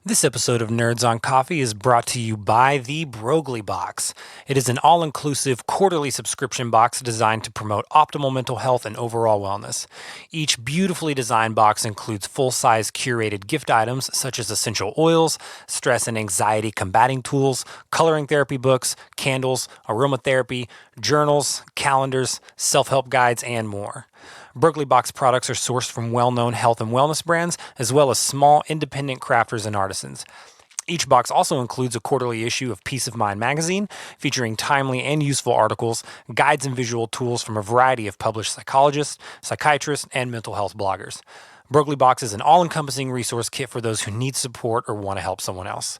This episode of Nerds on Coffee is brought to you by the Broglie Box. It is an all inclusive quarterly subscription box designed to promote optimal mental health and overall wellness. Each beautifully designed box includes full size curated gift items such as essential oils, stress and anxiety combating tools, coloring therapy books, candles, aromatherapy, journals, calendars, self help guides, and more. Broglie Box products are sourced from well-known health and wellness brands, as well as small independent crafters and artisans. Each box also includes a quarterly issue of Peace of Mind magazine, featuring timely and useful articles, guides, and visual tools from a variety of published psychologists, psychiatrists, and mental health bloggers. Broglie Box is an all-encompassing resource kit for those who need support or want to help someone else.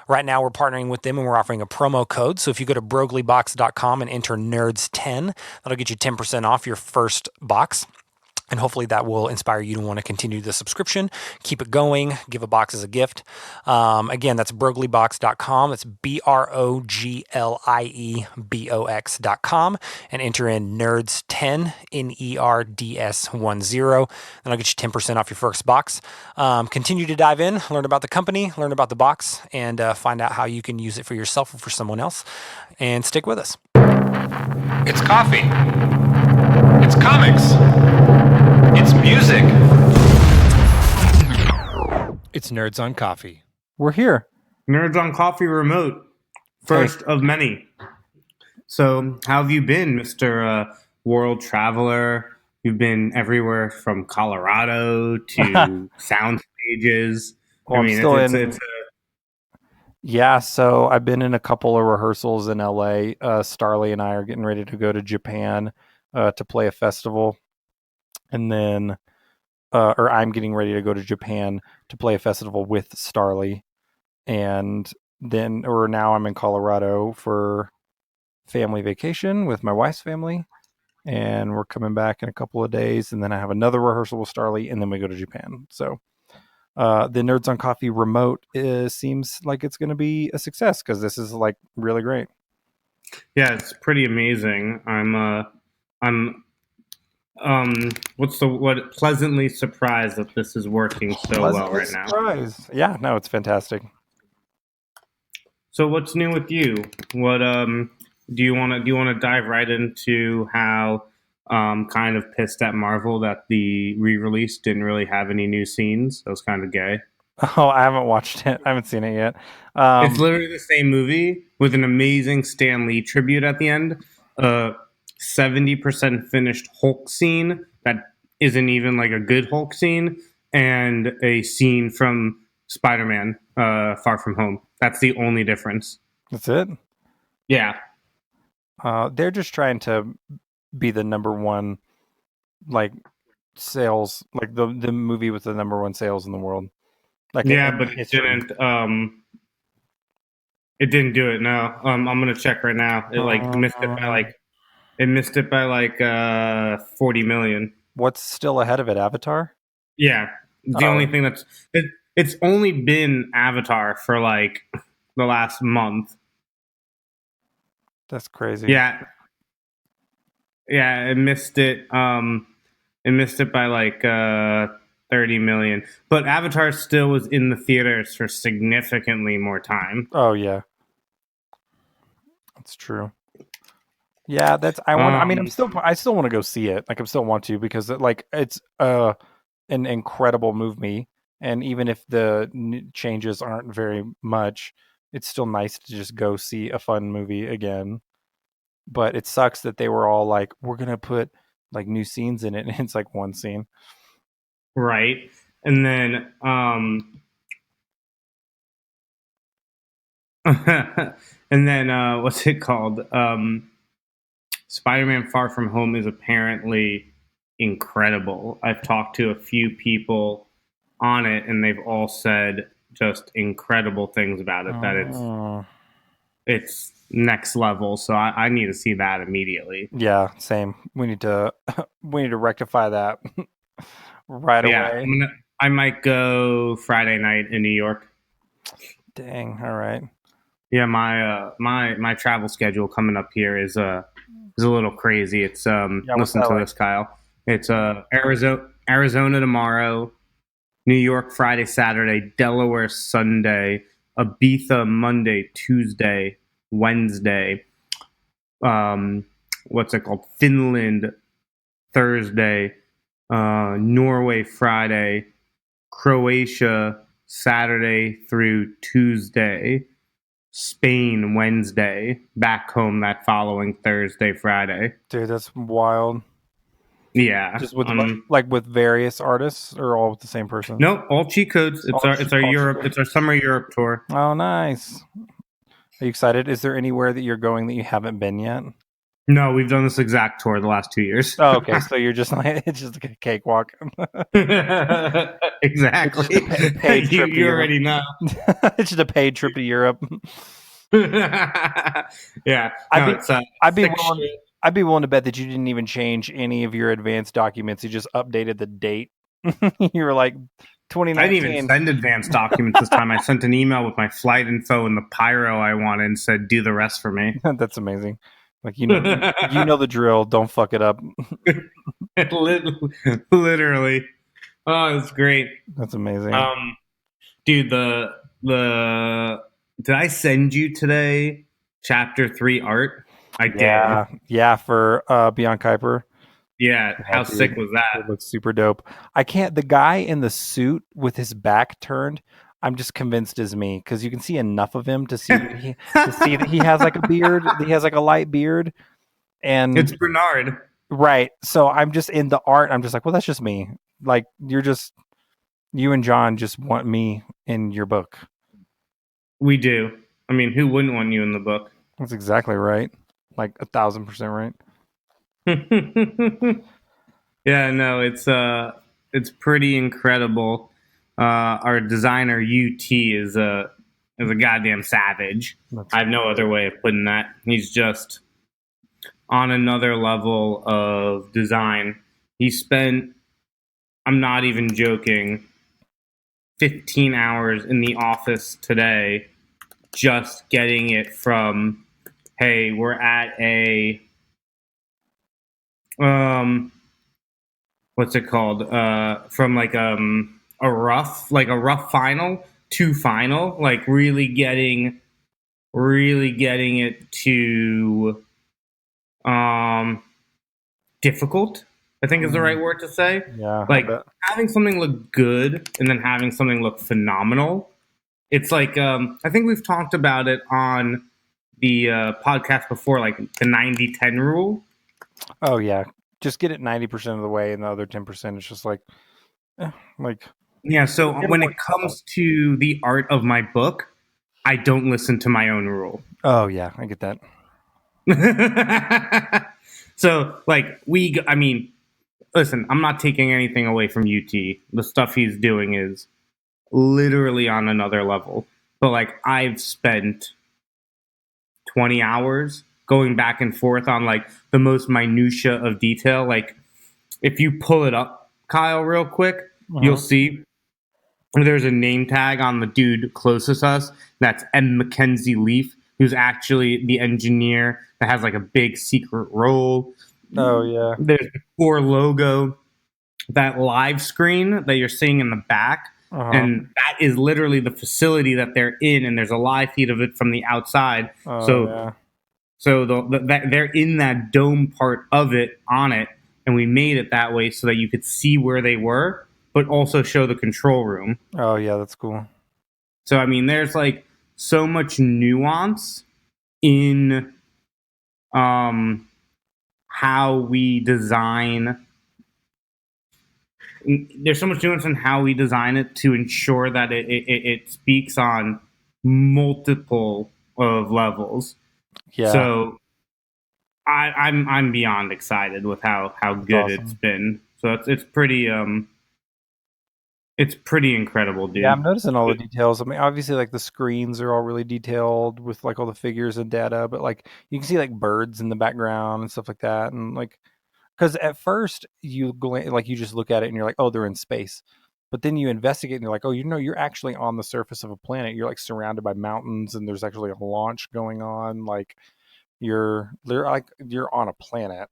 Right now, we're partnering with them and we're offering a promo code. So if you go to brogliebox.com and enter NERDS10, that'll get you 10% off your first box. And hopefully that will inspire you to want to continue the subscription, keep it going, give a box as a gift. Again, that's brogliebox.com. That's BROGLIEBOX.com. And enter in NERDS10, NERDS10. And I'll get you 10% off your first box. Continue to dive in, learn about the company, learn about the box, and find out how you can use it for yourself or for someone else. And stick with us. It's coffee. It's comics. It's music. It's Nerds on Coffee. We're here. Nerds on Coffee remote. First of many. So, how have you been, Mr. World Traveler? You've been everywhere from Colorado to sound stages. Well, Yeah, so I've been in a couple of rehearsals in LA. Starley and I are getting ready to go to Japan to play a festival. And then, or I'm getting ready to go to Japan to play a festival with Starley. And then, or now I'm in Colorado for family vacation with my wife's family. And we're coming back in a couple of days. And then I have another rehearsal with Starley, and then we go to Japan. So the Nerds on Coffee remote seems like it's going to be a success because this is like really great. Yeah, it's pretty amazing. I'm pleasantly surprised that this is working so well right now. Yeah, no, it's fantastic. So what's new with you? What do you want to dive right into how kind of pissed at Marvel that the re-release didn't really have any new scenes? That was kind of gay. Oh, I haven't watched it. I haven't seen it yet. It's literally the same movie with an amazing Stan Lee tribute at the end. 70% finished Hulk scene that isn't even like a good Hulk scene, and a scene from Spiderman Far From Home. That's the only difference. That's it? Yeah. They're just trying to be the number one like sales, like the movie with the number one sales in the world. Like yeah, but it didn't. It didn't do it. No. I'm gonna check right now. It missed it by like 40 million. What's still ahead of it? Avatar? Yeah. The only thing it's only been Avatar for like the last month. That's crazy. Yeah. Yeah, it missed it. It missed it by like 30 million. But Avatar still was in the theaters for significantly more time. Oh yeah. That's true. Yeah, I still want to go see it. Like I still want to because it's an incredible movie, and even if the changes aren't very much, it's still nice to just go see a fun movie again. But it sucks that they were all like, we're going to put like new scenes in it, and it's like one scene. Right. And then what's it called? Spider-Man Far From Home is apparently incredible. I've talked to a few people on it, and they've all said just incredible things about it. That it's next level. So I need to see that immediately. Yeah, same. We need to rectify that right away. I might go Friday night in New York. Dang. All right. Yeah, my travel schedule coming up here is a little crazy. It's listen to this, Kyle. It's Arizona tomorrow, New York Friday, Saturday, Delaware Sunday, Ibiza Monday, Tuesday, Wednesday. What's it called? Finland Thursday, Norway Friday, Croatia Saturday through Tuesday, Spain Wednesday, back home that following Thursday, Friday. Dude, that's wild. Yeah. Just with like with various artists or all with the same person? No, all cheat codes. It's our Europe. It's our summer Europe tour. Oh, nice. Are you excited? Is there anywhere that you're going that you haven't been yet? No, we've done this exact tour the last 2 years. Oh, okay. So you're just like, it's just like a cakewalk. Exactly. Paid trip You already know. It's just a paid trip to Europe. Yeah. I'd be willing to bet that you didn't even change any of your advanced documents. You just updated the date. You were like 2019. I didn't even send advanced documents this time. I sent an email with my flight info and the pyro I wanted and said, do the rest for me. That's amazing. Like, you know the drill. Don't fuck it up. Literally. Oh, it's great. That's amazing. Dude, the did I send you today chapter 3 art? I did. Yeah, for Beyond Kuiper. Yeah, how sick was that? It looks super dope. The guy in the suit with his back turned, I'm just convinced is me, because you can see enough of him to see that he has like a beard. He has like a light beard, and it's Bernard. Right. So I'm just in the art. I'm just like, well, that's just me. Like, you and John just want me in your book. We do. I mean, who wouldn't want you in the book? That's exactly right. Like 1,000% right. Yeah, no, it's pretty incredible. Our designer UT is a goddamn savage. I have no other way of putting that. He's just on another level of design. He spent, I'm not even joking, 15 hours in the office today just getting it from, hey, we're at a what's it called? From like a rough final to final, like really getting it to difficult, I think is the right word to say. Yeah. Like having something look good and then having something look phenomenal. It's like I think we've talked about it on the podcast before, like the 90-10 rule. Oh yeah. Just get it 90% of the way, and the other 10% is just like yeah. So when it comes to the art of my book, I don't listen to my own rule. Oh yeah, I get that. So like I mean, listen, I'm not taking anything away from UT. The stuff he's doing is literally on another level. But like I've spent 20 hours going back and forth on like the most minutia of detail. Like if you pull it up, Kyle, real quick, you'll see there's a name tag on the dude closest to us. That's M. Mackenzie Leaf, who's actually the engineer that has like a big secret role. Oh yeah. There's the core logo, that live screen that you're seeing in the back. And that is literally the facility that they're in, and there's a live feed of it from the outside. So they're in that dome part of it on it, and we made it that way so that you could see where they were, but also show the control room. Oh yeah, that's cool. So I mean, there's like so much nuance in how we design. There's so much nuance in how we design it to ensure that it speaks on multiple of levels. Yeah. So I'm beyond excited with how good awesome. It's been. So it's pretty incredible, dude. Yeah, I'm noticing all the details. I mean, obviously, like the screens are all really detailed with like all the figures and data, but like you can see like birds in the background and stuff like that, and like. Because at first you just look at it and you're like, oh, they're in space. But then you investigate and you're like, oh, you're actually on the surface of a planet. You're like surrounded by mountains and there's actually a launch going on. Like you're on a planet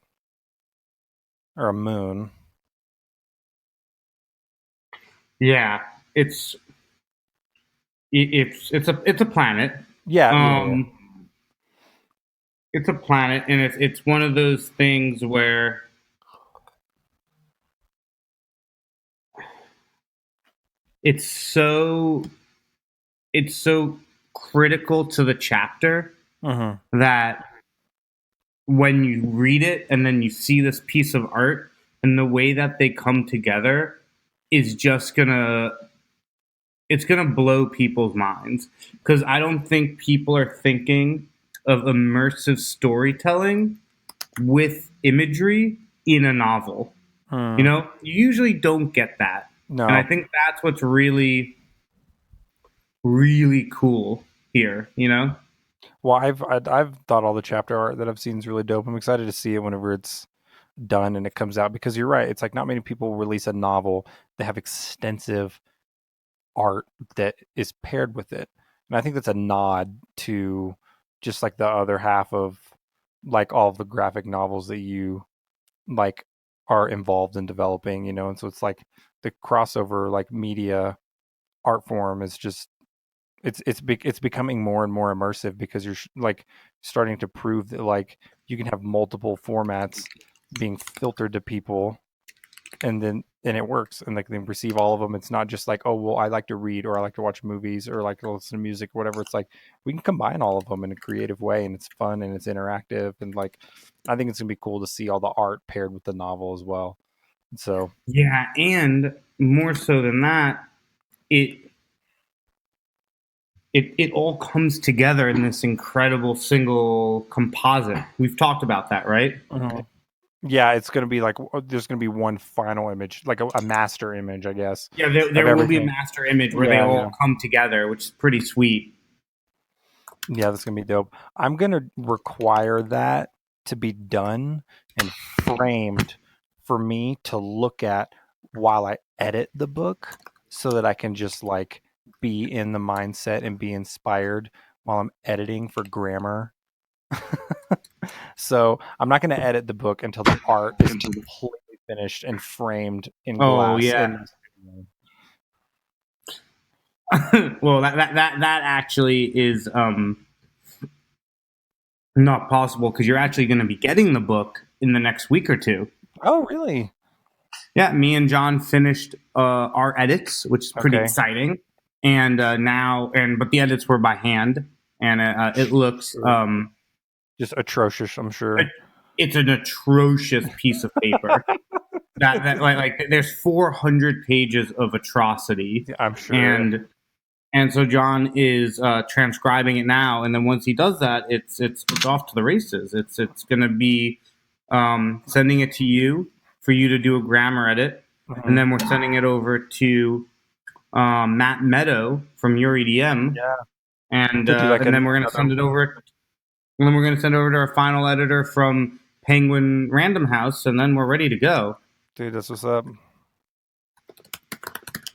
or a moon. Yeah, it's it's a planet. Yeah. Um, it's a planet, and it's one of those things where it's so it's so critical to the chapter Hmm. that when you read it and then you see this piece of art and the way that they come together is just gonna it's gonna blow people's minds, because I don't think people are thinking of immersive storytelling with imagery in a novel. You Mm. know, you usually don't get that. And I No. think that's what's really, really cool here, you know? Well, I've thought all the chapter art that I've seen is really dope. I'm excited to see it whenever it's done and it comes out, because you're right. It's like not many people release a novel that have extensive art that is paired with it. And I think that's a nod to just like the other half of like all of the graphic novels that you like are involved in developing, you know. And so it's like the crossover like media art form is just it's becoming more and more immersive, because you're like starting to prove that like you can have multiple formats being filtered to people, and it works, and like they receive all of them. It's not just like, oh well, I like to read, or I like to watch movies, or like listen to music or whatever. It's like we can combine all of them in a creative way, and it's fun and it's interactive, and like I think it's gonna be cool to see all the art paired with the novel as well. So Yeah, and more so than that, it it all comes together in this incredible single composite. We've talked about that, right? mhm. Yeah, it's gonna be like there's gonna be one final image, like a master image, I guess, Yeah, of there will be a everything. master image where they Yeah, all yeah. come together, which is pretty sweet. Yeah, that's gonna be dope. I'm gonna require that to be done and framed for me to look at while I edit the book, so that I can just like be in the mindset and be inspired while I'm editing for grammar. So I'm not gonna edit the book until the art is completely finished and framed in Oh glass yeah. in Well, that actually is not possible, because you're actually going to be getting the book in the next week or two. Oh, really? Yeah, me and John finished our edits, which is pretty Okay. exciting. And but the edits were by hand, and it looks Sure. Just atrocious, I'm sure. it's an atrocious piece of paper. Like there's 400 pages of atrocity, Yeah, I'm sure. and so John is transcribing it now, and then once he does that, it's off to the races. It's going to be sending it to you for you to do a grammar edit, and Mhm. then we're sending it over to Matt Meadow from your EDM, Yeah. To do like and then we're going to another. send it over. And then we're going to send it over to our final editor from Penguin Random House, and then we're ready to go. Dude, that's what's up.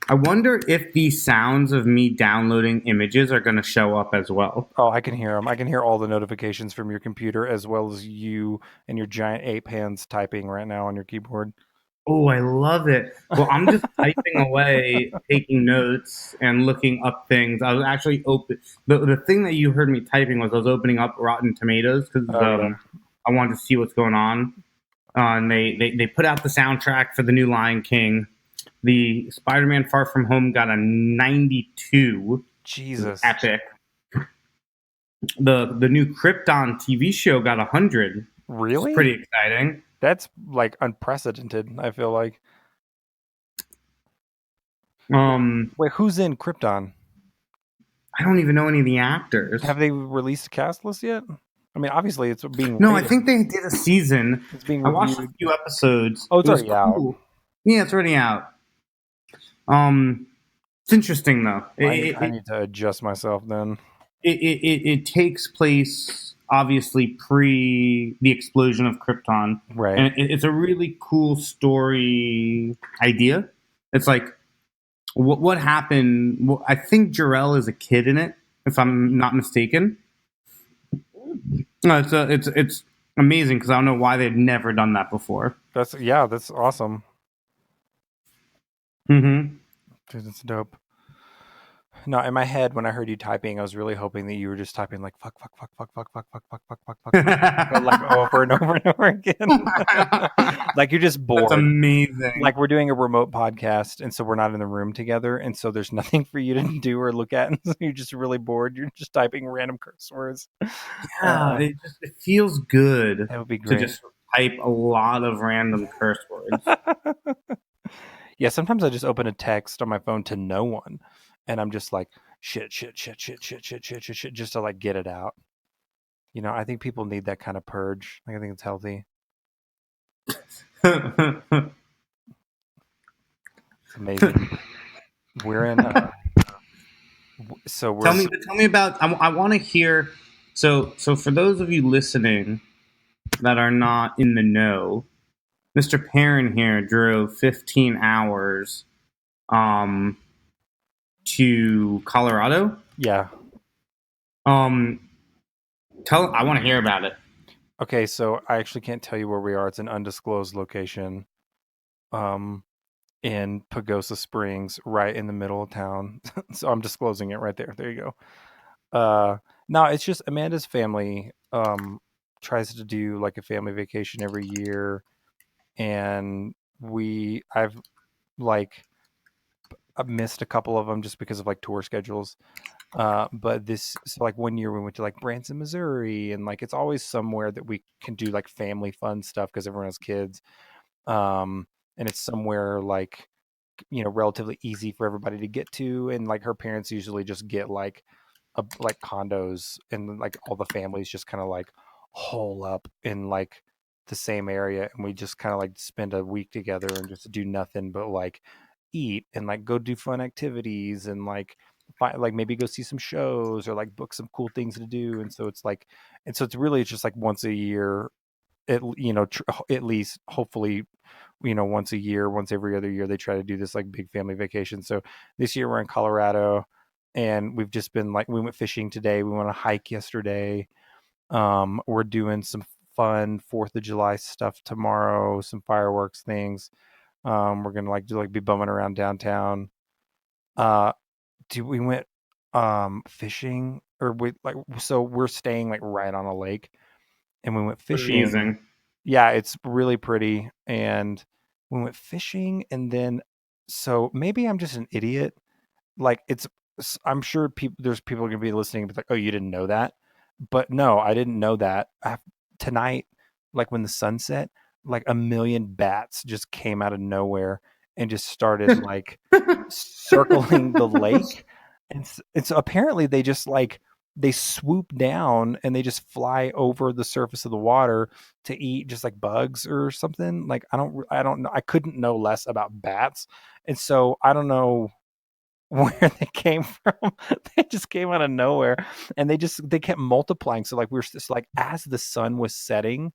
I wonder if the sounds of me downloading images are going to show up as well. Oh, I can hear them. I can hear all the notifications from your computer, as well as you and your giant ape hands typing right now on your keyboard. Oh, I love it. Well, I'm just typing away, taking notes, and looking up things. I was actually open. The thing that you heard me typing was I was opening up Rotten Tomatoes, because Oh yeah. I wanted to see what's going on. And they put out the soundtrack for the new Lion King. The Spider-Man Far From Home got a 92. Jesus. Epic. The new Krypton TV show got 100. It's Really? pretty exciting. That's like unprecedented, I feel like. Um, Wait, who's in Krypton? I don't even know any of the actors. Have they released a cast list yet? I mean, obviously it's being No, I rated. think they did a season. It's being I watched a reviewed. few episodes. Oh, It it's was already out. cool. Yeah, it's already out. It's interesting though. I need to adjust myself then. It takes place obviously pre the explosion of Krypton, Right. and it's a really cool story idea. It's like what happened. Well, I think Jarrell is a kid in it, if I'm not mistaken. No, it's amazing, because I don't know why they'd never done that before. That's awesome. Mm-hmm. Dude, that's dope. No, in my head when I heard you typing, I was really hoping that you were just typing like fuck, fuck, fuck, fuck, fuck, fuck, fuck, fuck, fuck, fuck, fuck, fuck, like over and over and over again. Like you're just That's bored. amazing. Like we're doing a remote podcast, and so we're not in the room together, and so there's nothing for you to do or look at, and so you're just really bored. You're just typing random curse words. Yeah, it feels good That would be to great. just type a lot of random curse words. Yeah, sometimes I just open a text on my phone to no one, and I'm just like shit, shit, shit, shit, shit, shit, shit, shit, shit, just to like get it out. I think people need that kind of purge. Like, I think it's healthy. It's amazing. We're in. So we're. Tell me about. I want to hear. So for those of you listening that are not in the know, Mr. Perrin here drove 15 hours um, to Colorado. Yeah. I want to hear about it. Okay, so I actually can't tell you where we are. It's an undisclosed location. In Pagosa Springs, right in the middle of town. So I'm disclosing it right there. There you go. No, it's just Amanda's family tries to do like a family vacation every year, and I've like I've missed a couple of them just because of like tour schedules. But so like one year we went to like Branson, Missouri, and like it's always somewhere that we can do like family fun stuff because everyone has kids. And it's somewhere like relatively easy for everybody to get to, and like her parents usually just get like like condos, and like all the families just kind of like hole up in like the same area, and we just kind of like spend a week together and just do nothing but like eat and like go do fun activities and like like maybe go see some shows or like book some cool things to do. And so it's really just like once a year, at least hopefully, once a year, once every other year, they try to do this like big family vacation. So this year we're in Colorado, and we've just been like, we went fishing today, we went on a hike yesterday. We're doing some fun 4th of July stuff tomorrow, some fireworks things. We're gonna be bumming around downtown. uh we went fishing, or so we're staying like right on a lake, and we went fishing. Amazing. Yeah, it's really pretty. And we went fishing, and then, so maybe I'm just an idiot. Like, I'm sure there's people gonna be listening, but like, oh, you didn't know that? But no, I didn't know that. Tonight, like when the sun set, like a million bats just came out of nowhere and just started like circling the lake. And so apparently they just like, they swoop down and they just fly over the surface of the water to eat just like bugs or something. Like, I don't know. I couldn't know less about bats. And so I don't know where they came from. They just came out of nowhere, and they kept multiplying. So like, we were just like, as the sun was setting,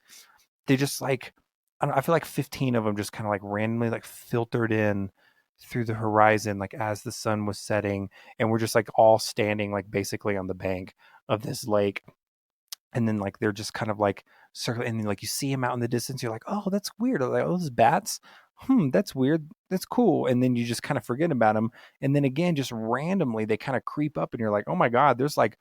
they just like, I feel like 15 of them just kind of like randomly like filtered in through the horizon, like as the sun was setting, and we're just like all standing like basically on the bank of this lake. And then like they're just kind of like circling, and then like you see them out in the distance, you're like, oh, that's weird. Like, oh, those bats, that's weird, that's cool. And then you just kind of forget about them, and then again, just randomly they kind of creep up, and you're like, oh my god, there's like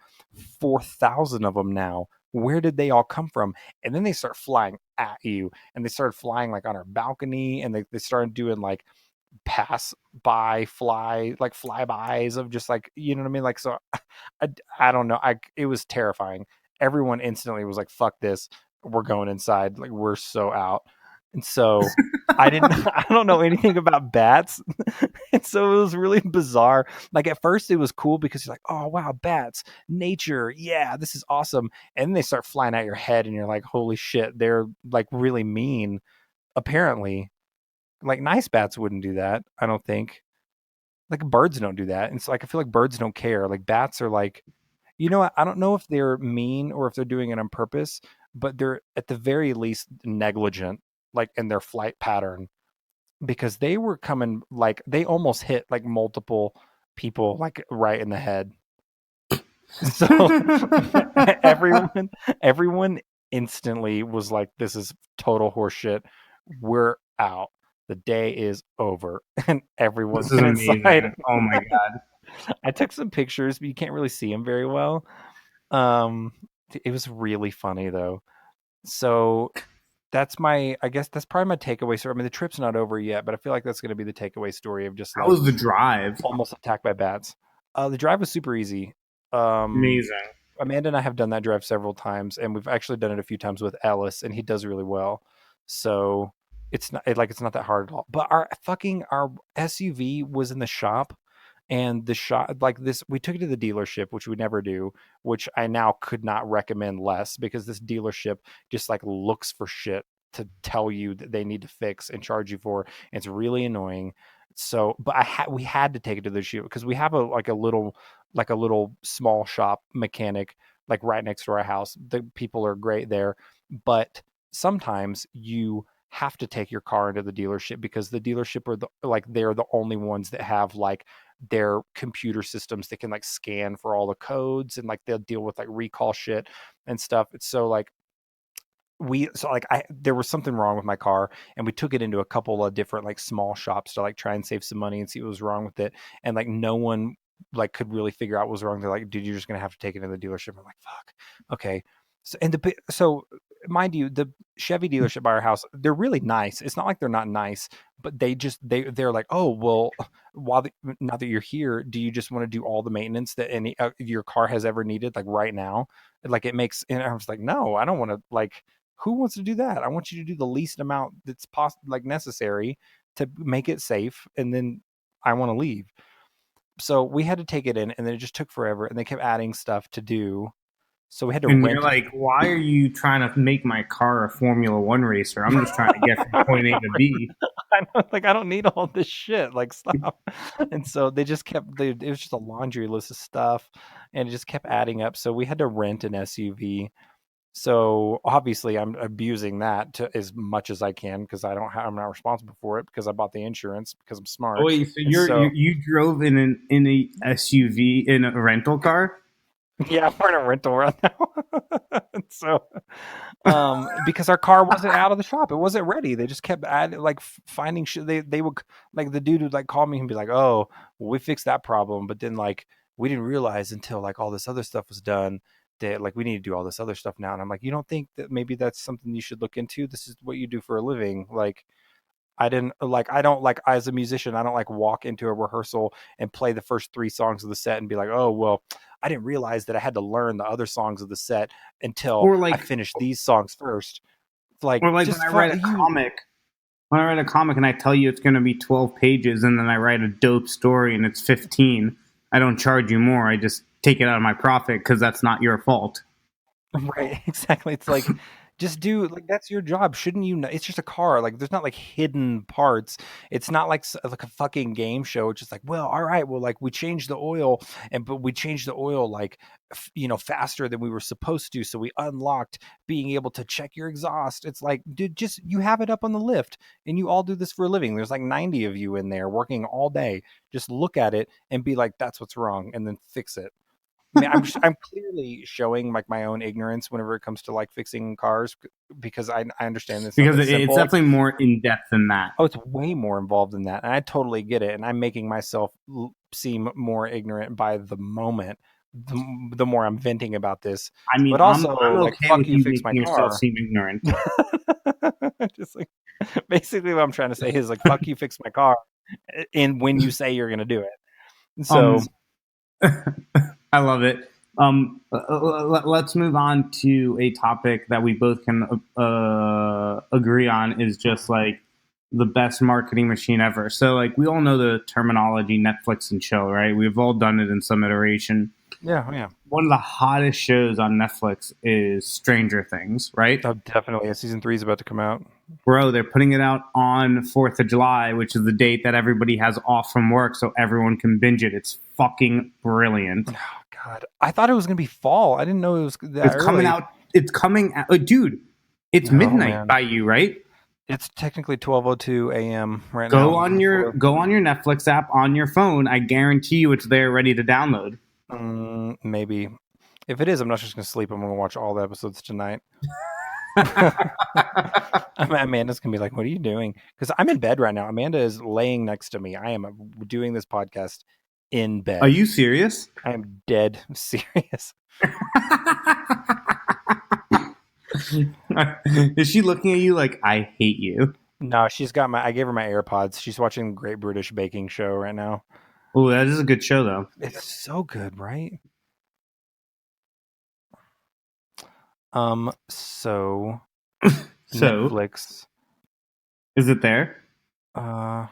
4,000 of them now. Where did they all come from? And then they start flying at you, and they started flying like on our balcony, and they started doing like pass by fly, like flybys of just like, you know what I mean? Like, so I, I don't know. It was terrifying. Everyone instantly was like, fuck this. We're going inside. Like, we're so out. And so I don't know anything about bats. And so it was really bizarre. Like, at first it was cool because you're like, oh wow, bats, nature. Yeah, this is awesome. And then they start flying at your head, and you're like, holy shit, they're like really mean. Apparently, like nice bats wouldn't do that. I don't think. Like, birds don't do that. And so like, I feel like birds don't care. Like, bats are like, I don't know if they're mean or if they're doing it on purpose, but they're at the very least negligent, like in their flight pattern, because they were coming, like they almost hit like multiple people like right in the head. So everyone instantly was like, this is total horseshit. We're out. The day is over, and everyone This is went inside. amazing. Oh my god. I took some pictures, but you can't really see them very well. Um, it was really funny though. So I guess that's probably my takeaway story. I mean, the trip's not over yet, but I feel like that's going to be the takeaway story of just How like was the drive? almost attacked by bats. The drive was super easy. Um, Amazing. Amanda and I have done that drive several times, and we've actually done it a few times with Ellis, and he does really well. So it's not that hard at all. But our SUV was in the shop, and the shop like this, we took it to the dealership, which we never do, which I now could not recommend less because this dealership just like looks for shit to tell you that they need to fix and charge you for. And it's really annoying. So, but we had to take it to the shoot because we have a little small shop mechanic like right next to our house. The people are great there, but sometimes you have to take your car into the dealership because the dealership they're the only ones that have like their computer systems that can like scan for all the codes, and like they'll deal with like recall shit and stuff. It's so like there was something wrong with my car, and we took it into a couple of different like small shops to like try and save some money and see what was wrong with it, and like no one like could really figure out what was wrong. They're like, dude, you're just gonna have to take it to the dealership. I'm like, fuck, okay. So mind you, the Chevy dealership by our house, they're really nice. It's not like they're not nice, but they're like, oh well, now that you're here, do you just want to do all the maintenance that any your car has ever needed like right now? Like it makes, and I was like, no, I don't want to like, who wants to do that? I want you to do the least amount that's like necessary to make it safe, and then I want to leave. So we had to take it in, and then it just took forever, and they kept adding stuff to do. So we had to And rent. you're like, why are you trying to make my car a Formula One racer? I'm just trying to get from point A to B. I know, like I don't need all this shit. Like stop. And so they just it was just a laundry list of stuff, and it just kept adding up. So we had to rent an SUV. So obviously I'm abusing that to as much as I can because I'm not responsible for it because I bought the insurance because I'm smart. Oh wait, so And so you drove in a SUV in a rental car? yeah, we're in a rental right now. And so because our car wasn't out of the shop, it wasn't ready. They just kept adding like finding shit. They would like the dude would like call me and be like, oh, well, we fixed that problem, but then like we didn't realize until like all this other stuff was done that like we need to do all this other stuff now. And I'm like, you don't think that maybe that's something you should look into? This is what you do for a living. Like I don't like, as a musician, I don't like walk into a rehearsal and play the first 3 songs of the set and be like, oh well, I didn't realize that I had to learn the other songs of the set until Or I like finished these songs first. Like or like when just I write a comic. When I write a comic and I tell you it's going to be 12 pages, and then I write a dope story and it's 15, I don't charge you more. I just take it out of my profit because that's not your fault. right, exactly. It's like just do like that's your job. Shouldn't you know? It's just a car. Like there's not like hidden parts. It's not like like a fucking game show. It's just like, well, all right, well, like we changed the oil, but we changed the oil like faster than we were supposed to, so we unlocked being able to check your exhaust. It's like, dude, just you have it up on the lift, and you all do this for a living. There's like 90 of you in there working all day. Just look at it and be like, that's what's wrong, and then fix it. I mean, I'm clearly showing like my own ignorance whenever it comes to like fixing cars because I understand this Because something it's simple. definitely more in depth than that. Oh, it's way more involved than that, and I totally get it. And I'm making myself seem more ignorant by the moment. The more I'm venting about this, I mean, but also I'm like, okay fuck with you, you fix my making yourself car. seem ignorant. Just like basically what I'm trying to say is like, fuck you, fix my car, and when you say you're gonna do it. So I love it. Let's move on to a topic that we both can agree on is just like the best marketing machine ever. So, like, we all know the terminology Netflix and chill, right? We've all done it in some iteration. yeah. One of the hottest shows on Netflix is Stranger Things, right? Oh, definitely. Season 3 is about to come out. Bro, they're putting it out on 4th of July, which is the date that everybody has off from work so everyone can binge it. It's fucking brilliant. Oh, God. I thought it was going to be fall. I didn't know it was that It's early. coming out. It's coming out. Dude, it's midnight man. by you, right? It's technically 12:02 a.m. right Go now. on your Netflix app on your phone. I guarantee you it's there ready to download. Maybe. If it is, I'm not just going to sleep. I'm going to watch all the episodes tonight. Amanda's gonna be like, "What are you doing?" Because I'm in bed right now. Amanda is laying next to me. I am doing this podcast in Are bed. you serious? I am dead serious. Is she looking at you like I hate you? No, she's got my. I gave her my AirPods. She's watching Great British Baking Show right now. Oh, that is a good show though. It's so good, right? So So, Netflix. is it there? Uh,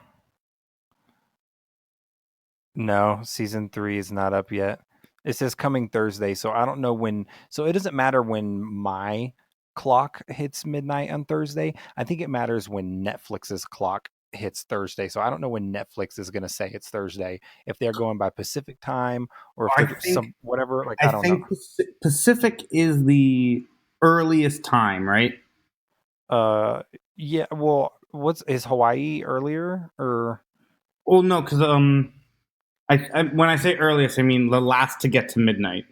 no, season 3 is not up yet. It says coming Thursday, so I don't know when. So it doesn't matter when my clock hits midnight on Thursday. I think it matters when Netflix's clock hits Thursday. So I don't know when Netflix is going to say it's Thursday. If they're going by Pacific time or if I they're think some whatever. Like I I don't know. think Pacific is the earliest time, right? Yeah. Well, is Hawaii earlier or? Well, no, because I when I say earliest, I mean the last to get to midnight.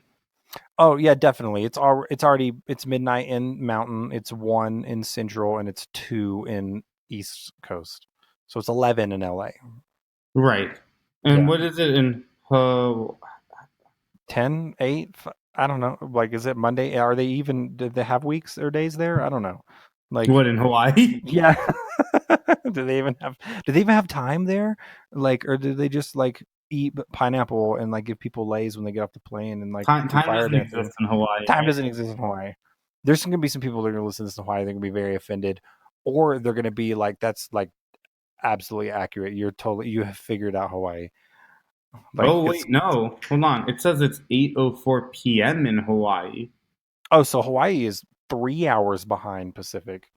Oh yeah, definitely. It's midnight in Mountain. It's 1 in Central, and it's 2 in East Coast. So it's 11 in LA. Right. And Yeah, what is it in 10, 8. I don't know. Like, is it Monday? Are they even? Did they have weeks or days there? I don't know. Like, what in Hawaii? yeah. do they even have? Do they even have time there? Like, or do they just like eat pineapple and like give people lays when they get off the plane and like Time do time fire doesn't dancing? exist in Hawaii, Time right? doesn't exist in Hawaii. There's going to be some people that are going to listen to this in Hawaii. They're going to be very offended, or they're going to be like, "That's like absolutely accurate. You have figured out Hawaii." Like Oh it's wait, no. Hold on. It says it's 8:04 p.m. in Hawaii. so Hawaii is 3 hours behind Pacific.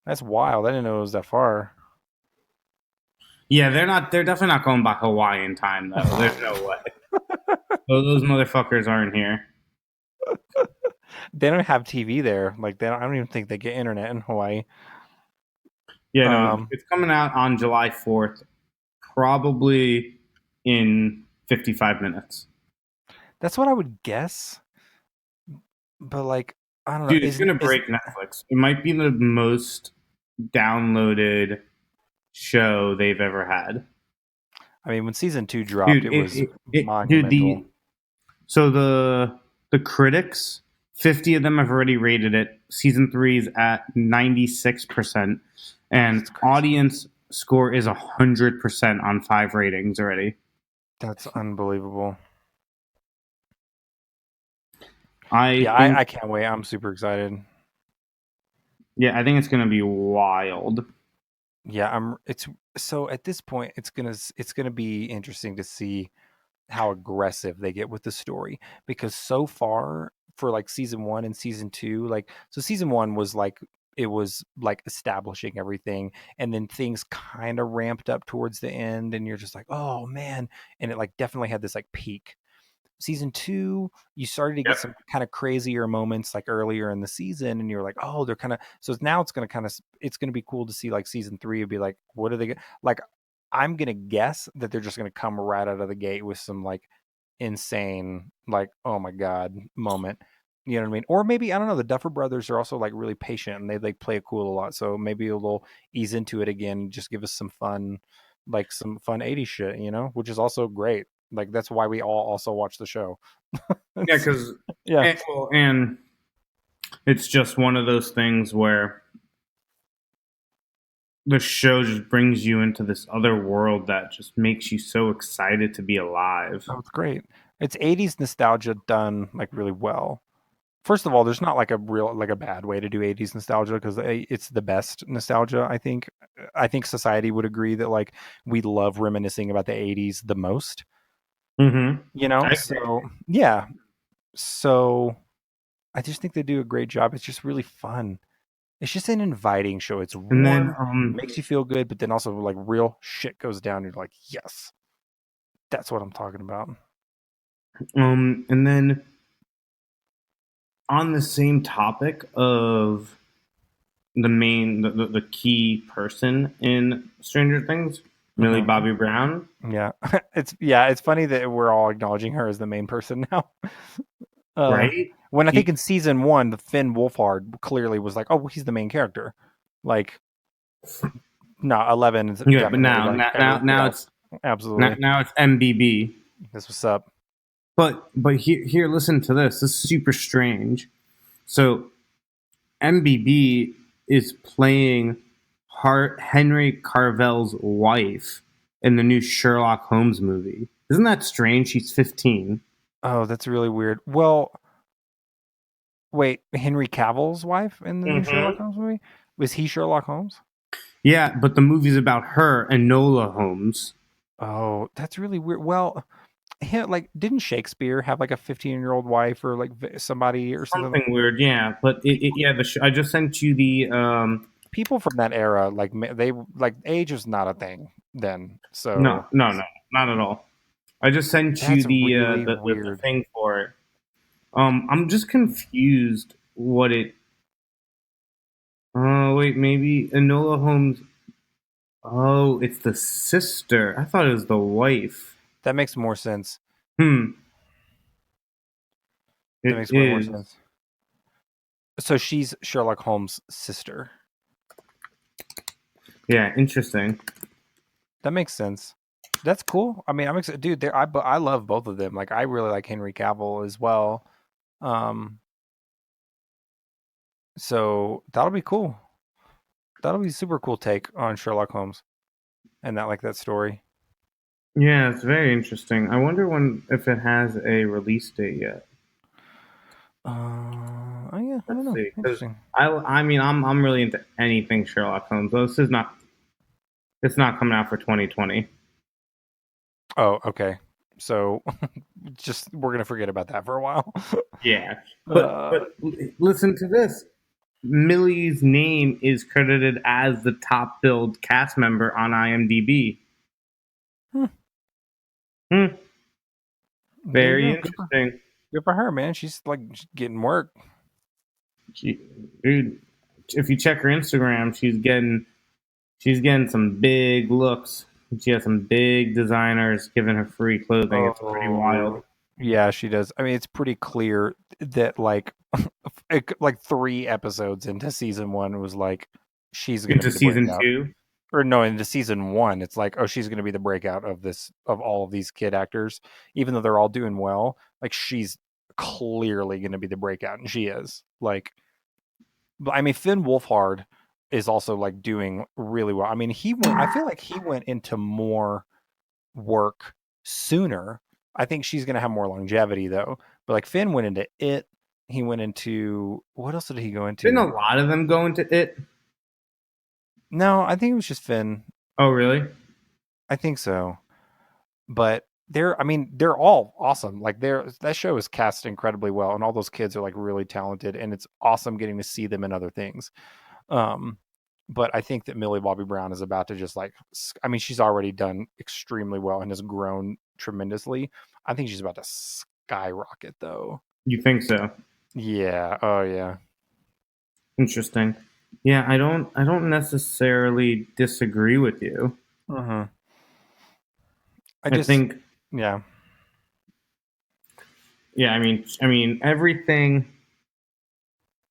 That's wild. I didn't know it was that far. Yeah, they're definitely not going by Hawaiian time though. There's no way. Those motherfuckers aren't here. They don't have TV there. Like I don't even think they get internet in Hawaii. Yeah, no, Um, it's coming out on July 4th, probably in 55 minutes. that's what I would guess. But like, I don't know. Dude, it's gonna Is break Netflix. It might be the most downloaded show they've ever had. I mean, when season 2 dropped, Dude, it was dude, monumental. the critics, 50 of them have already rated it. Season 3 is at 96%, and That's crazy. audience score is 100% on 5 ratings already. That's unbelievable. I Yeah, think I can't wait. I'm super excited. Yeah, I think it's gonna be wild. Yeah, it's so at this point it's gonna be interesting to see how aggressive they get with the story because so far for like season 1 and season 2, like so season 1 was like it was like establishing everything and then things kind of ramped up towards the end and you're just like, "Oh man." And it like definitely had this like peak. Season 2, you started to get Yep. some kind of crazier moments like earlier in the season and you're like, oh, they're kind of, so now it's going to be cool to see like season 3 would be like, what are they like? I'm going to guess that they're just going to come right out of the gate with some like insane like, oh my god moment. You know what I mean? Or maybe I don't know, the Duffer Brothers are also like really patient and they like play it cool a lot, so maybe they'll ease into it again, just give us some fun, like some fun 80s shit, which is also great. Like that's why we all also watch the show. Yeah, because Yeah. and it's just one of those things where the show just brings you into this other world that just makes you so excited to be alive. Oh, it's great. It's 80s nostalgia done like really well. First of all, there's not like a bad way to do 80s nostalgia because it's the best nostalgia, I think. I think society would agree that like we love reminiscing about the 80s the most, Mm-hmm. I agree. So, yeah. So, I just think they do a great job. It's just really fun. It's just an inviting show. It's And then warm, makes you feel good, but then also like real shit goes down. You're like, yes, that's what I'm talking about. and then on the same topic of the key person in Stranger Things, Millie Mhm. Bobby Brown. Yeah, it's funny that we're all acknowledging her as the main person now. uh, Right? When I think in season 1, the Finn Wolfhard clearly was like, oh, he's the main character. Like, no, 11 is Yeah, but definitely like now it's absolutely. now it's MBB. That's what's up. But here, listen to this. This is super strange. So MBB is playing Henry Carvel's wife in the new Sherlock Holmes movie. Isn't that strange? She's 15. Oh, that's really weird. Well, wait, Henry Cavill's wife in the new Sherlock Holmes movie? Was he Sherlock Holmes? Yeah, but the movie's about her, Enola Holmes. Oh, that's really weird. Well, like, didn't Shakespeare have like a 15-year-old wife or like somebody or something? Something weird, yeah. But I just sent you the people from that era, like they like age is not a thing then. So no, not at all. I just sent you that's the really the weird. thing for it. I'm just confused what it. Oh wait, maybe Enola Holmes. Oh, it's the sister. I thought it was the wife. That makes more sense. That makes way more sense. So she's Sherlock Holmes' sister. Yeah, interesting. That makes sense. That's cool. I mean, I'm excited, dude. I love both of them. Like, I really like Henry Cavill as well. So that'll be cool. That'll be a super cool take on Sherlock Holmes, and that story. Yeah, it's very interesting. I wonder if it has a release date yet. Oh yeah, I don't know. See, Interesting. I mean, I'm really into anything Sherlock Holmes. Though this is not. It's not coming out for 2020. Oh, okay. So, we're gonna forget about that for a while. Yeah, but listen to this. Millie's name is credited as the top billed cast member on IMDb. Very interesting. Good for her, man. She's like getting work. Dude, if you check her Instagram, she's getting some big looks. She has some big designers giving her free clothing. It's pretty wild. Yeah, she does. I mean, it's pretty clear that like 3 episodes into season 1 was like she's going to be the season breakout. 2. Or no, into season 1, it's like, oh, she's going to be the breakout of all of these kid actors, even though they're all doing well. Like, she's clearly going to be the breakout, and she is. Like, I mean, Finn Wolfhard is also like doing really well. I mean, I feel like he went into more work sooner. I think she's going to have more longevity though. But like Finn went into It. He went into, what else did he go into? Didn't a lot of them go into It? No, I think it was just Finn. Oh, really? I think so. But they're all awesome. Like that show is cast incredibly well, and all those kids are like really talented, and it's awesome getting to see them in other things. But I think that Millie Bobby Brown is about to just like, I mean, she's already done extremely well and has grown tremendously. I think she's about to skyrocket though. You think so? Yeah. Oh yeah. Interesting. Yeah, I don't necessarily disagree with you. I think. Yeah. Yeah, I mean everything.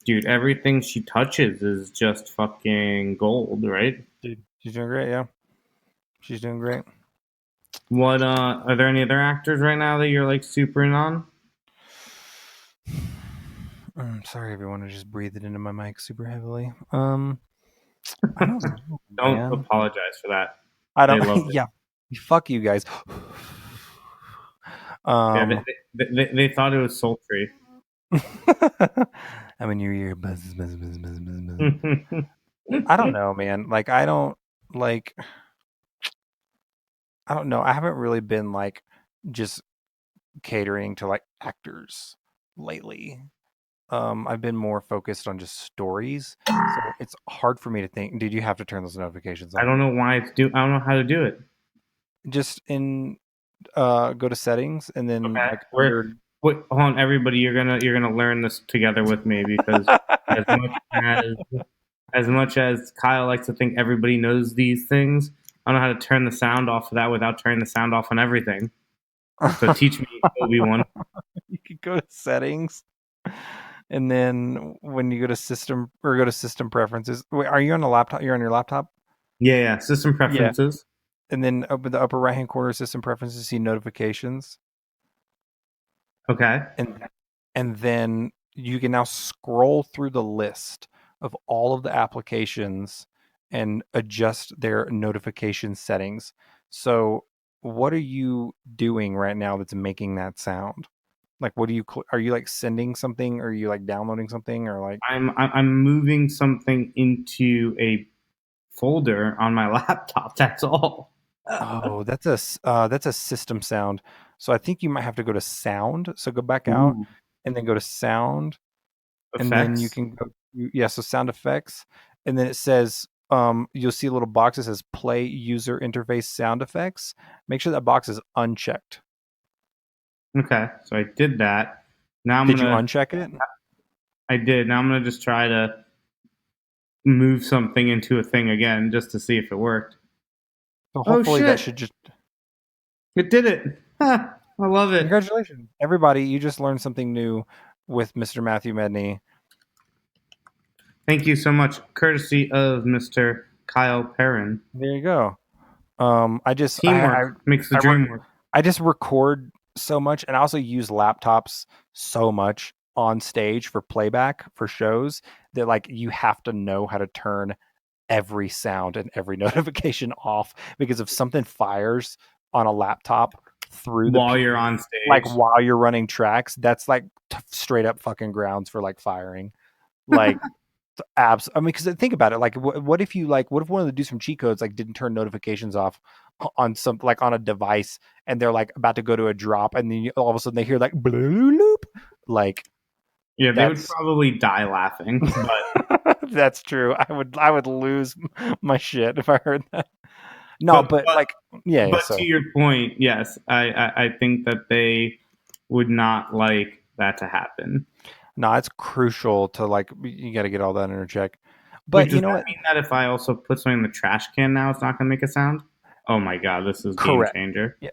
Dude, everything she touches is just fucking gold, right? Dude, she's doing great, yeah. She's doing great. What are there any other actors right now that you're like super in on? Sorry everyone, I just breathed into my mic super heavily. I don't know. Don't apologize for that. I don't yeah. Fuck you guys. Yeah, they thought it was sultry. I'm in your ear. Buzz. I don't know, man. Like, I don't know. I haven't really been like just catering to like actors lately. I've been more focused on just stories. So it's hard for me to think. Did you have to turn those notifications on? I don't know why I don't know how to do it. Just go to settings and then hold on, everybody, you're gonna learn this together with me, because as much as Kyle likes to think everybody knows these things, I don't know how to turn the sound off of that without turning the sound off on everything. So teach me, Obi-Wan. You could go to settings And then when you go to system preferences, wait, are you on a laptop? You're on your laptop? Yeah. System Yeah. preferences. And then up in the upper right hand corner, system preferences, see notifications, Okay. and then you can now scroll through the list of all of the applications and adjust their notification settings. So, what are you doing right now that's making that sound? Like, what do you are you like sending something? Or are you like downloading something? Or like, I'm moving something into a folder on my laptop. That's all. oh, that's a system sound. So I think you might have to go to sound. So go back out Ooh, and then go to sound, and then you effects. can go, yeah, so sound effects, and then it says, you'll see a little box that says play user interface sound effects. Make sure that box is unchecked. Okay, so I did that. Now I'm Did you gonna. uncheck it? I did. Now I'm gonna just try to move something into a thing again just to see if it worked. So Oh hopefully that shit! should just, It did it. Ha, I love it. congratulations everybody, you just learned something new with Mr. Matthew Medney. Thank you so much, courtesy of Mr. Kyle Perrin. There you go. I just Teamwork makes the I dream work. I just record so much, and I also use laptops so much on stage for playback for shows that like you have to know how to turn every sound and every notification off, because if something fires on a laptop through the While PA, you're on like stage. while you're running tracks, that's like straight up fucking grounds for like firing. Like apps. I mean, because think about it. Like, what if you like? What if one of the dudes from cheat codes like didn't turn notifications off on some like on a device, and they're like about to go to a drop, and then all of a sudden they hear like blue loop, like Yeah, they would that's probably die laughing, but that's true. I would lose my shit if I heard that. No, but but but like yeah. but to So your point, yes, I think that they would not like that to happen. no, it's crucial to like you got to get all that under check. Wait, But does you know that what? mean that if I also put something in the trash can now, it's not going to make a sound? Oh my god, this is game Correct. changer! Yeah,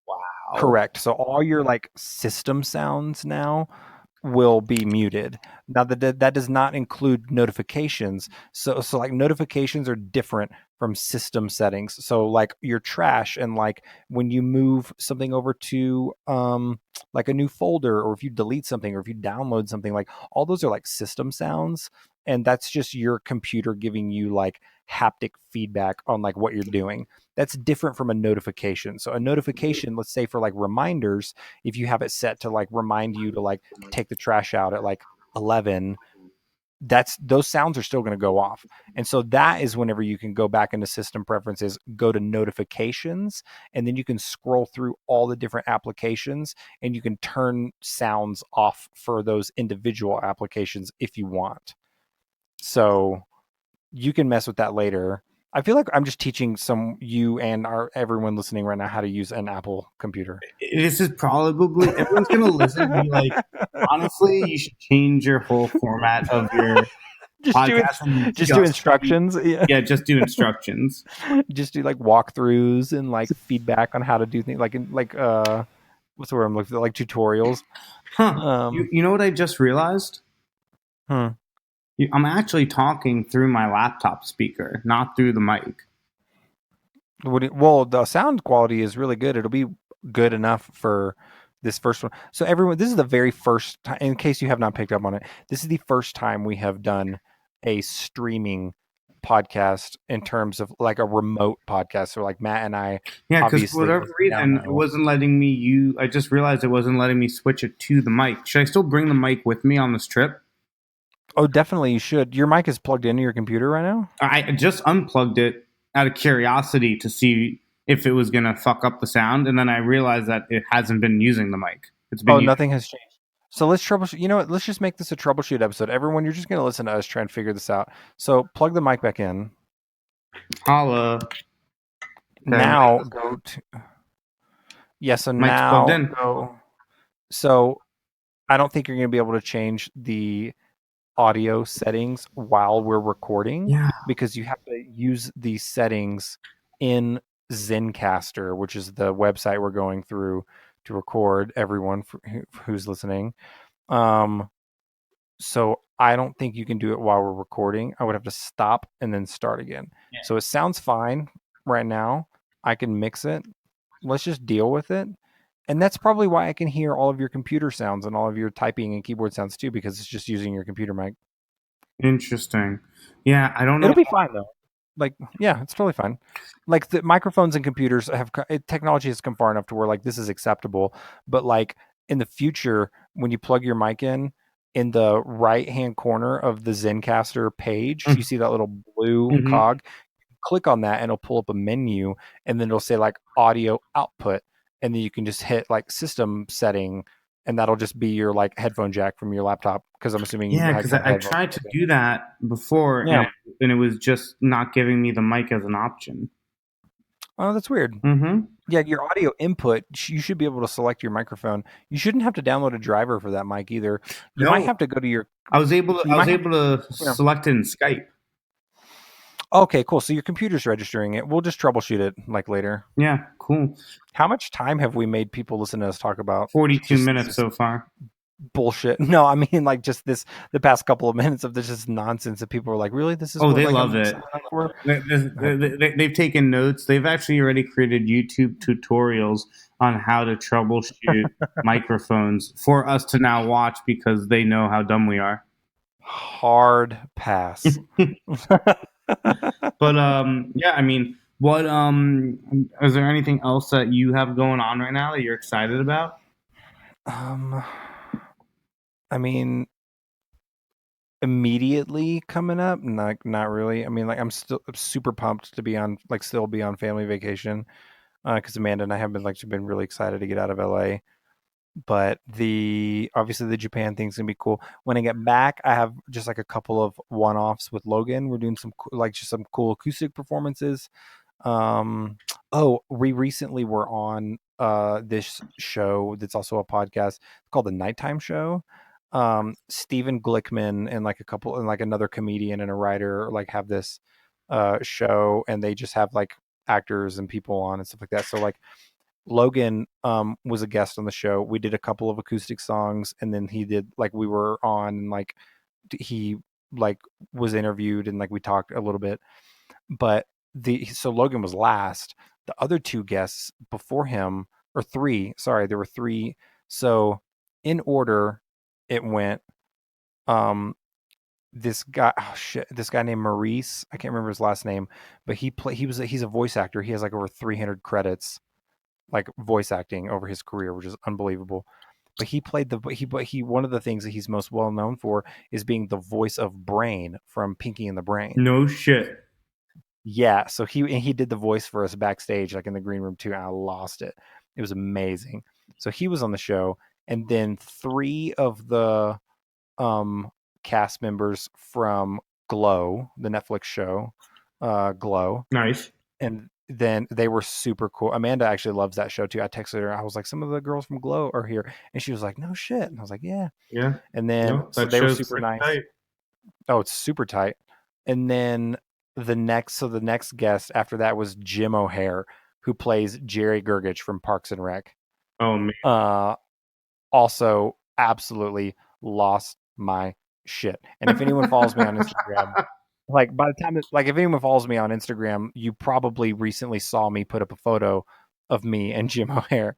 Wow. correct. So all your like system sounds now will be muted. Now that does not include notifications. So like notifications are different from system settings. So like your trash, and like when you move something over to like a new folder, or if you delete something, or if you download something, like all those are like system sounds, and that's just your computer giving you like haptic feedback on like what you're doing. That's different from a notification. So a notification, let's say for like reminders, if you have it set to like remind you to like take the trash out at like 11, that's those sounds are still going to go off. And so that is whenever you can go back into system preferences, go to notifications, and then you can scroll through all the different applications, and you can turn sounds off for those individual applications if you want. So you can mess with that later. I feel like I'm just teaching some you and our everyone listening right now how to use an Apple computer. This is probably everyone's going to listen and be like, honestly, you should change your whole format of your just do podcast and just do just be, instructions. Yeah. yeah, just do instructions. Just do like walkthroughs and like feedback on how to do things, like in like what's the word I'm looking for, like tutorials. Huh. You, Um you know what I just realized? hmm. I'm actually talking through my laptop speaker, not through the mic. Well, the sound quality is really good. It'll be good enough for this first one. So everyone, this is the very first time, in case you have not picked up on it, this is the first time we have done a streaming podcast in terms of like a remote podcast. So like Matt and I, Yeah, because for obviously, whatever as you now reason, it know. wasn't letting me use. I just realized it wasn't letting me switch it to the mic. Should I still bring the mic with me on this trip? Oh, definitely you should. Your mic is plugged into your computer right now? I just unplugged it out of curiosity to see if it was going to fuck up the sound, and then I realized that it hasn't been using the mic. It's been Oh, using. nothing has changed. So let's troubleshoot. You know what? Let's just make this a troubleshoot episode. Everyone, you're just going to listen to us try and figure this out. So plug the mic back in. Holla. Okay, Now go to yeah. So mic's plugged now in. go. So I don't think you're going to be able to change the audio settings while we're recording, Yeah. because you have to use these settings in Zencaster, which is the website we're going through to record everyone who's listening. Um, So I don't think you can do it while we're recording. I would have to stop and then start again. Yeah. So it sounds fine right now. I can mix it. Let's just deal with it. And that's probably why I can hear all of your computer sounds and all of your typing and keyboard sounds too, because it's just using your computer mic. Interesting. Yeah, I don't know. It'll be fine though. Like, yeah, it's totally fine. Like the microphones and computers technology has come far enough to where like this is acceptable. But like in the future, when you plug your mic in the right hand corner of the Zencaster page, you see that little blue Mhm. cog. Click on that and it'll pull up a menu, and then it'll say like audio output, and then you can just hit like system setting, and that'll just be your like headphone jack from your laptop, because I'm assuming you Yeah, like because have I headphones. tried to do that before, Yeah. and it was just not giving me the mic as an option. Oh, that's weird. Mm-hmm. Yeah, your audio input, you should be able to select your microphone. You shouldn't have to download a driver for that mic either. You might No, have to go to your I was able to. you I was might have able to you know. select it in Skype. Okay, cool. So your computer's registering it. We'll just troubleshoot it like later. Yeah, cool. How much time have we made people listen to us talk about 42 just minutes this so far. bullshit? No, I mean like just the past couple of minutes of this just nonsense that people are like, really? This is Oh, what they like love I'm it. signing up for? They've taken notes. They've actually already created YouTube tutorials on how to troubleshoot microphones for us to now watch because they know how dumb we are. Hard pass. But yeah, I mean, what is there anything else that you have going on right now that you're excited about? um I mean, immediately coming up, not really. I mean, like I'm still super pumped to be on like still be on family vacation, because Amanda and I have been really excited to get out of LA. But the obviously the Japan thing's gonna be cool. When I get back, I have just like a couple of one-offs with Logan. We're doing like just some cool acoustic performances. Um, oh, we recently were on this show that's also a podcast called the Nighttime Show. Stephen Glickman and like a couple and like another comedian and a writer like have this show, and they just have like actors and people on and stuff like that. So like Logan was a guest on the show. We did a couple of acoustic songs, and then he did like we were on and like he like was interviewed, and like we talked a little bit. But the so Logan was last. The other two guests before him, or three, sorry, there were three. So in order it went, um this guy, oh shit, this guy named Maurice, I can't remember his last name, but he's a voice actor. He has like over 300 credits like voice acting over his career, which is unbelievable. But he played he one of the things that he's most well known for is being the voice of Brain from Pinky and the Brain. No shit. Yeah, so he did the voice for us backstage, like in the green room too, and I lost it. It was amazing. So he was on the show, and then three of the um cast members from Glow, the Netflix show, Glow, Nice. and then they were super cool. Amanda actually loves that show too. I texted her. I was like, some of the girls from Glow are here, and she was like, no shit. And I was like, yeah. Yeah. And then No, so that they were show's super pretty nice. tight. Oh, it's super tight. And then the next guest after that was Jim O'Hare, who plays Jerry Gergich from Parks and Rec. Oh man. Uh, Also absolutely lost my shit. And if anyone follows me on Instagram, like by the time like if anyone follows me on Instagram, you probably recently saw me put up a photo of me and Jim O'Hare,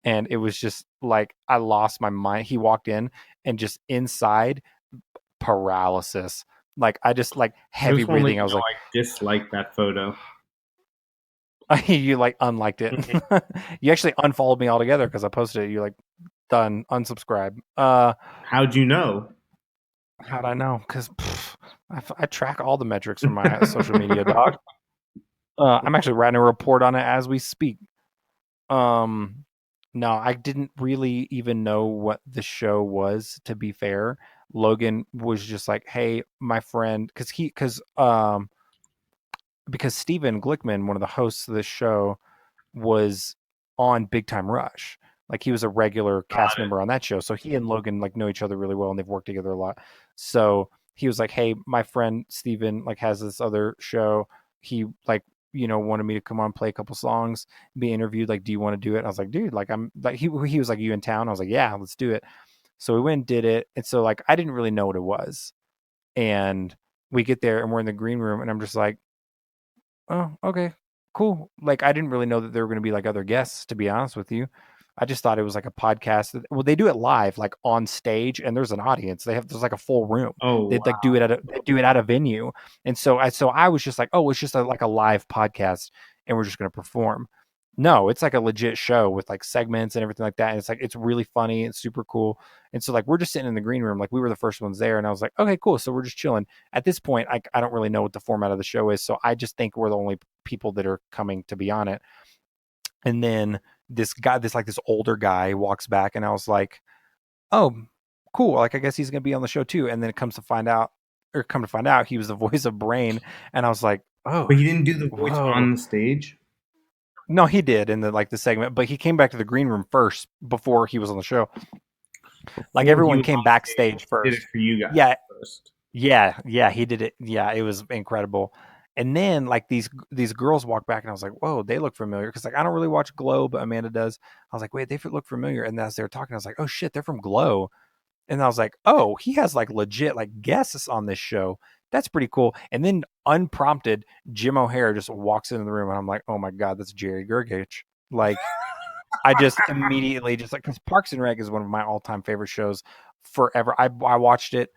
and it was just like I lost my mind. He walked in and just inside paralysis. Like I just like I heavy just want to let breathing. I you was know like, I dislike that photo. you like unliked it. Mhm. You actually unfollowed me altogether because I posted it. You like done unsubscribe. How'd you know? How'd I know? Because I track all the metrics from my social media, dog. I'm actually writing a report on it as we speak. Um, no, I didn't really even know what the show was, to be fair. Logan was just like, "Hey, my friend," because Steven Glickman, one of the hosts of this show, was on Big Time Rush. Like he was a regular cast member on that show. So he and Logan like know each other really well, and they've worked together a lot. So he was like, "Hey, my friend Steven like has this other show. He like wanted me to come on, play a couple songs, be interviewed. Like, do you want to do it?" I was like, "Dude, like I'm like he was like, you in town?" I was like, "Yeah, let's do it." So we went and did it. And so like I didn't really know what it was. And we get there and we're in the green room and I'm just like, oh, okay, cool. Like I didn't really know that there were going to be like other guests, to be honest with you. I just thought it was like a podcast. Well, they do it live, like on stage, and there's an audience. There's like a full room. Oh They'd wow. like do it at a venue, and so I was just like, oh, it's just like a live podcast, and we're just going to perform. No, it's like a legit show with like segments and everything like that. And it's like it's really funny. It's super cool. And so like we're just sitting in the green room, like we were the first ones there, and I was like, okay, cool. So we're just chilling. At this point, I don't really know what the format of the show is, so I just think we're the only people that are coming to be on it. And then this older guy walks back, and I was like, oh, cool. Like I guess he's gonna be on the show too. And then it come to find out, he was the voice of Brain, and I was like, oh, But he didn't do the voice whoa. on the stage? No, he did in the segment, but he came back to the green room first before he was on the show. Like Before everyone he was came on backstage stage, first. did it for you guys Yeah, first. yeah, he did it. Yeah, it was incredible. And then like these girls walked back, and I was like, whoa, they look familiar because like I don't really watch Glow, but Amanda does. I was like, wait, they look familiar. And as they were talking, I was like, oh shit, they're from Glow. And I was like, oh, he has like legit like guests on this show. That's pretty cool. And then unprompted, Jim O'Hare just walks into the room, and I'm like, oh my god, that's Jerry Gergich. Like I just immediately just like because Parks and Rec is one of my all time favorite shows forever. I watched it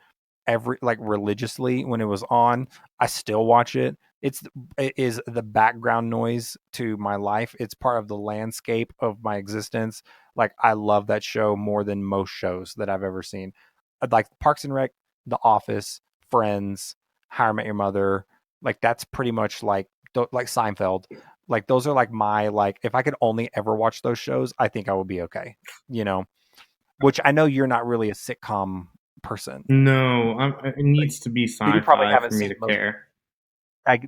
every like religiously when it was on. I still watch it. It is the background noise to my life. It's part of the landscape of my existence. Like I love that show more than most shows that I've ever seen. Like Parks and Rec, The Office, Friends, How I Met Your Mother. Like that's pretty much like Seinfeld. Like those are like my like if I could only ever watch those shows, I think I would be okay. You know, which I know you're not really a sitcom person. No, it Like, needs to be so you probably sci-fi for haven't me seen to most. care.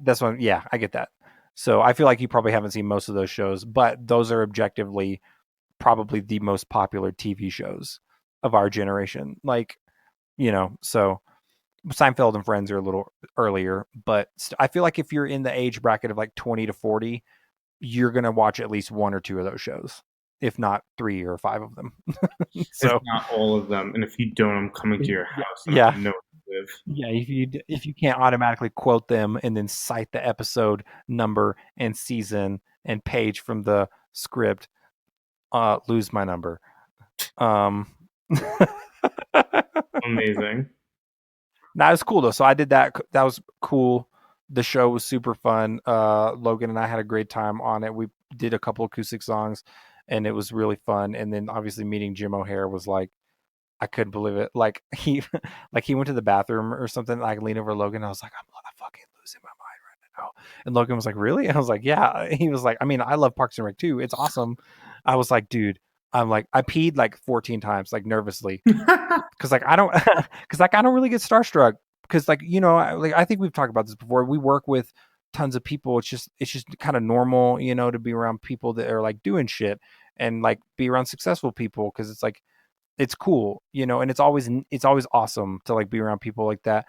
That's what. Yeah, I get that. So I feel like you probably haven't seen most of those shows, but those are objectively probably the most popular TV shows of our generation. Like so Seinfeld and Friends are a little earlier, but I feel like if you're in the age bracket of like 20 to 40, you're gonna watch at least one or two of those shows, if not 3 or 5 of them. If So not all of them, and if you don't, I'm coming to your house and yeah, I know where you live. yeah. If you can't automatically quote them and then cite the episode number and season and page from the script, lose my number. Um, Amazing. That was cool though. So I did that. That was cool. The show was super fun. Logan and I had a great time on it. We did a couple acoustic songs, and it was really fun. And then obviously meeting Jim O'Hare was like I couldn't believe it. Like he like he went to the bathroom or something. Like leaned over Logan. I was like, I'm fucking losing my mind right now. And Logan was like, really? And I was like, yeah. He was like, I mean, I love Parks and Rec too. It's awesome. I was like, dude. I'm like, I peed like 14 times, like nervously, because like I don't, because like I don't really get starstruck. Because like like I think we've talked about this before. We work with tons of people. It's just kind of normal, to be around people that are like doing shit and like be around successful people because it's like it's cool, and it's always awesome to like be around people like that.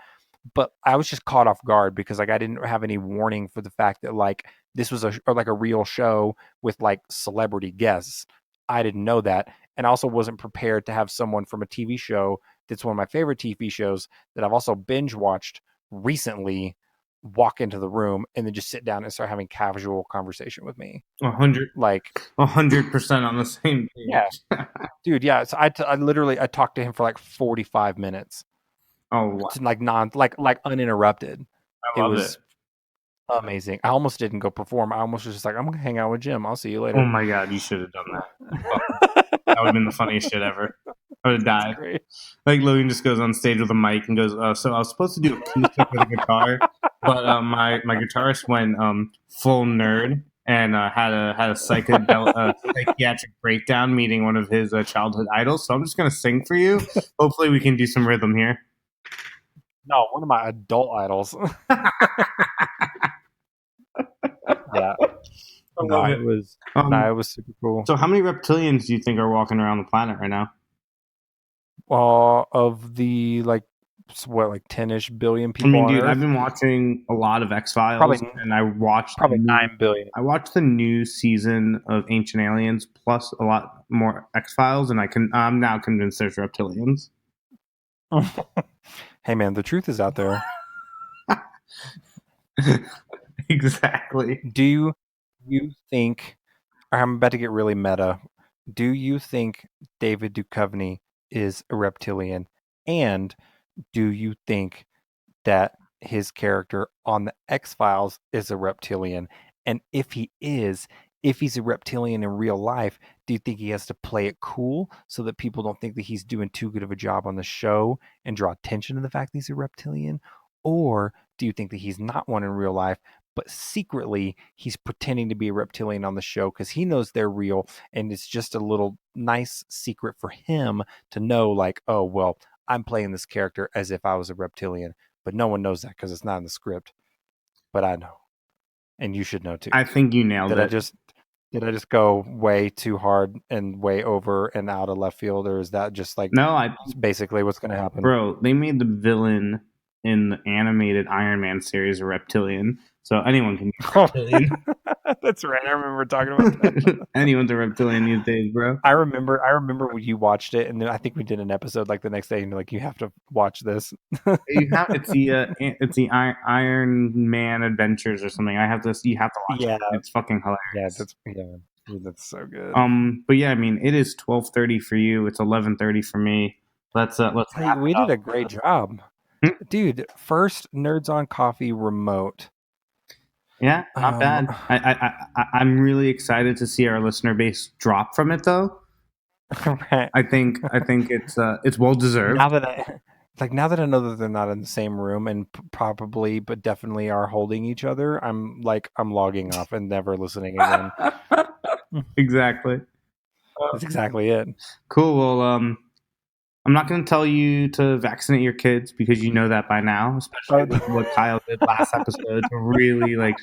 But I was just caught off guard because like I didn't have any warning for the fact that like this was like a real show with like celebrity guests. I didn't know that, and I also wasn't prepared to have someone from a TV show that's one of my favorite TV shows that I've also binge watched recently walk into the room and then just sit down and start having casual conversation with me. 100, Like 100% on the same yeah, page. dude, yeah. So I literally I talked to him for like 45 minutes. Oh, wow. To like uninterrupted. I It love was it. amazing. I almost didn't go perform. I almost was just like, I'm gonna hang out with Jim. I'll see you Oh later. my god, you should have done that. That would have been the funniest shit ever. I would have died. Great. Like Logan just goes on stage with a mic and goes, "So I was supposed to do acoustic with a guitar, but my guitarist went full nerd and had a psychiatric breakdown meeting one of his childhood idols. So I'm just gonna sing for you. Hopefully, we can do some rhythm here." No, one of my adult idols. Yeah. I No, love it it. was it was super cool. So how many reptilians do you think are walking around the planet right now? Of the like like 10-ish billion I people mean, on dude, Earth? I've been watching a lot of X-Files, Probably- and I watched Probably 9 billion. I watched the new season of Ancient Aliens plus a lot more X-Files, and I'm now convinced there's reptilians. Hey man, the truth is out there. Exactly. Do you think, I'm about to get really meta, do you think David Duchovny is a reptilian? And do you think that his character on the X-Files is a reptilian? And if he's a reptilian in real life, do you think he has to play it cool so that people don't think that he's doing too good of a job on the show and draw attention to the fact that he's a reptilian? Or do you think that he's not one in real life, but secretly he's pretending to be a reptilian on the show because he knows they're real, and it's just a little nice secret for him to know, like, oh, well, I'm playing this character as if I was a reptilian, but no one knows that because it's not in the script. But I know, and you should know too. I think you nailed Did it. Did I just go way too hard and way over and out of left field, or is that just like No, basically what's going to happen? bro, they made the villain in the animated Iron Man series a reptilian, so anyone can be a reptilian. That's right. I remember talking about that. Anyone's a reptilian these days, bro. I remember when you watched it, and then I think we did an episode like the next day, and you're like, you have to watch this. It's the Iron Man Adventures or something. You have to watch it. It's fucking hilarious. That's so good. But yeah, I mean, it is 12:30 for you. It's 11:30 for me. Let's Hey, we did a great job, Hmm? dude. First Nerds on Coffee remote. Yeah, not bad. I'm really excited to see our listener base drop from it, though. Right. I think it's well deserved. Now that I know that they're not in the same room and probably, but definitely are holding each other, I'm logging off and never listening again. Exactly. That's exactly it. Cool. Well, I'm not going to tell you to vaccinate your kids because you know that by now, especially with what Kyle did last episode to really like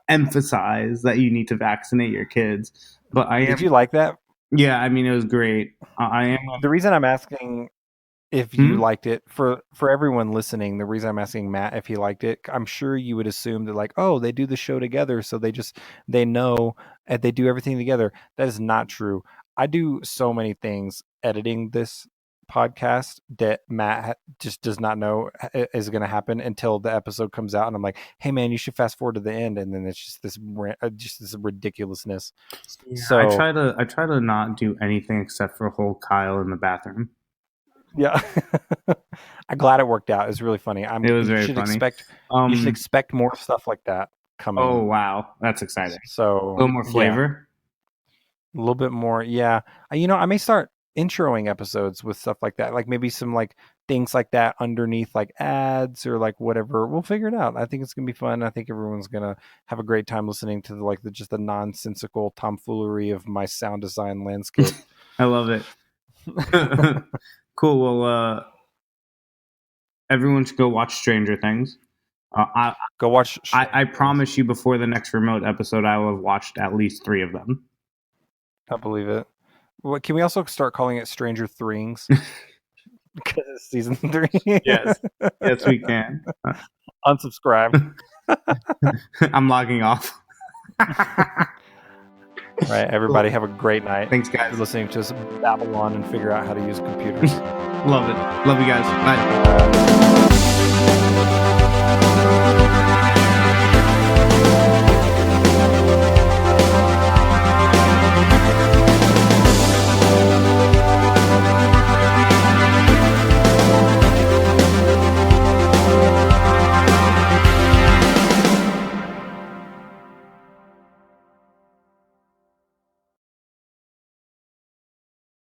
emphasize that you need to vaccinate your kids. But Did you like that? Yeah, I mean, it was great. I am. The reason I'm asking if you liked it, for everyone listening, the reason I'm asking Matt if he liked it, I'm sure you would assume that, like, oh, they do the show together, so they know, and they do everything together. That is not true. I do so many things editing this podcast that Matt just does not know is going to happen until the episode comes out, and I'm like, hey man, you should fast forward to the end, and then it's just this ridiculousness. Yeah, So I try to not do anything except for hold Kyle in the bathroom. yeah. I'm glad it worked out. It was really funny. It was very funny. You should expect more stuff like that coming. Oh wow, that's exciting. So a little more flavor. Yeah, a little bit more. Yeah. I may start introing episodes with stuff like that, like maybe some like things like that underneath like ads or like whatever. We'll figure it out. I think it's gonna be fun. I think everyone's gonna have a great time listening to just the nonsensical tomfoolery of my sound design landscape. I love it. Cool. Well, everyone should go watch Stranger Things. Go watch. I promise you, before the next remote episode, I will have watched at least 3 of them. I believe it. What, can we also start calling it Stranger Things? Because it's season 3. Yes, we can. Unsubscribe. I'm logging off. Right, everybody have a great night. Thanks, guys. You're listening to us babble on and figure out how to use computers. Love it. Love you guys. Bye.